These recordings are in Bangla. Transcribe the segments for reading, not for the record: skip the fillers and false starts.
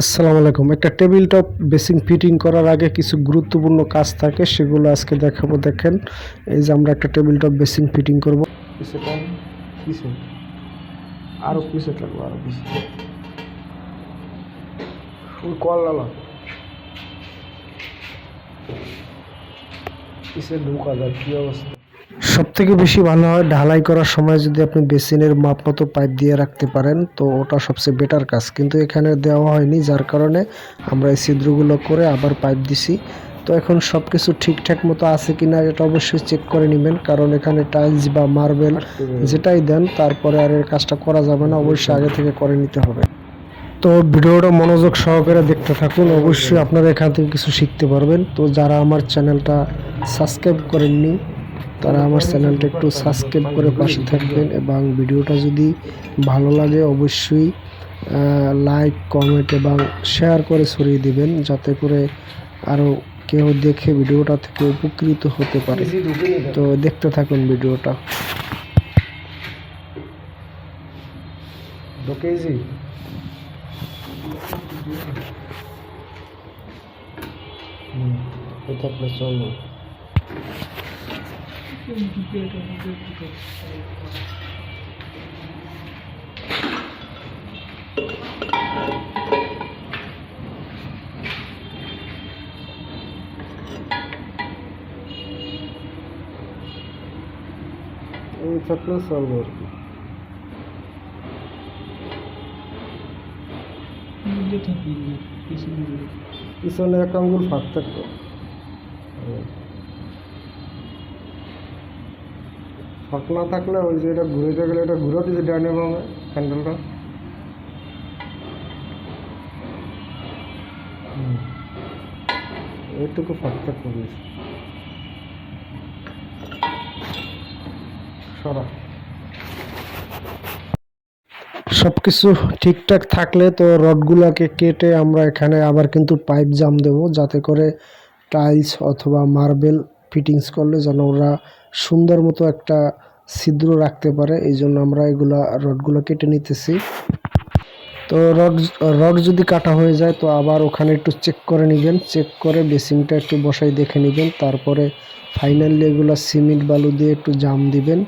আসসালামু আলাইকুম। একটা টেবিল টপ বেসিন ফিটিং করার আগে কিছু গুরুত্বপূর্ণ কাজ থাকে, সেগুলো আজকে দেখাবো। দেখেন, এই যে আমরা একটা টেবিল টপ বেসিন ফিটিং করব। পিছে টান, পিছে আরো পিছে টানবো, আরো পিছে ফুল কল লালা পিছে ঢুকা যায়। কি অবস্থা? সব থেকে বেশি ভালো হয় ঢালাই করার সময় যদি আপনি বেসিনের মাপ মতো পাইপ দিয়ে রাখতে পারেন, তো ওটা সবচেয়ে বেটার কাজ। কিন্তু এখানে দেওয়া হয়নি, যার কারণে আমরা এই ছিদ্রগুলো করে আবার পাইপ দিছি। তো এখন সব কিছু ঠিকঠাক মতো আছে কিনা এটা অবশ্যই চেক করে নেবেন, কারণ এখানে টাইলস বা মার্বেল যেটাই দেন তারপরে আর এর কাজটা করা যাবে না, অবশ্যই আগে থেকে করে নিতে হবে। তো ভিডিওটা মনোযোগ সহকারে দেখতে থাকুন, অবশ্যই আপনারা এখান থেকে কিছু শিখতে পারবেন। তো যারা আমার চ্যানেলটা সাবস্ক্রাইব করেননি তারা আমার চ্যানেলটা একটু সাবস্ক্রাইব করে পাশে থাকবেন, এবং ভিডিওটা যদি ভালো লাগে অবশ্যই লাইক, কমেন্ট এবং শেয়ার করে ছড়িয়ে দিবেন, যাতে করে আরও কেউ দেখে ভিডিওটা থেকে উপকৃত হতে পারে। তো দেখতে থাকুন ভিডিওটা। চলো এই থাকলে চলবে আর কি। পিছনে এক আঙ্গুল ফাঁক থাকতো, ফাঁক না থাকলে ওই যে এটা ঘুরে গেলে এটা ঘুরে দিয়েছে ডাইনে বামে হ্যান্ডেলটা। এইটুকু ফাঁক থাকতো বেশি। সবকিছু ঠিকঠাক থাকলে তো রডগুলোকে কেটে আমরা এখানে আবার কিন্তু পাইপ জাম দেব, যাতে করে টাইলস অথবা মার্বেল ফিটিংস করলে যেন ওরা সুন্দর মতো একটা ছিদ্র রাখতে পারে। এই জন্য আমরা রডগুলো কেটে নিতেছি। তো রড যদি কাটা হয়ে যায় তো আবার ওখানে একটু চেক করে নেবেন, চেক করে বেসিনটা একটু বসাই দেখে নেবেন। তারপরে ফাইনালি এগুলো সিমেন্ট বালু দিয়ে একটু জাম দিবেন,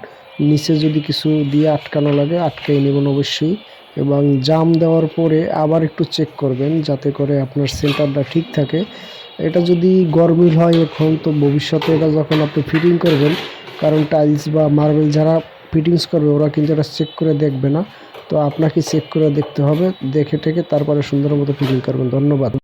নিচে যদি কিছু দিয়ে আটকানো লাগে আটকাই নেবেন অবশ্যই। এবং জাম দেওয়ার পরে আবার একটু চেক করবেন, যাতে করে আপনার সেন্টারটা ঠিক থাকে। এটা যদি গরমিল হয় এখন, তো ভবিষ্যতে এটা যখন আপনি ফিটিং করবেন, কারণ টাইলস বা মার্বেল যারা ফিটিংস করবে ওরা কিন্তু এটা চেক করে দেখবে না, তো আপনাকে চেক করে দেখতে হবে, দেখে টেকে তারপরে সুন্দর মতো ফিটিং করবেন। ধন্যবাদ।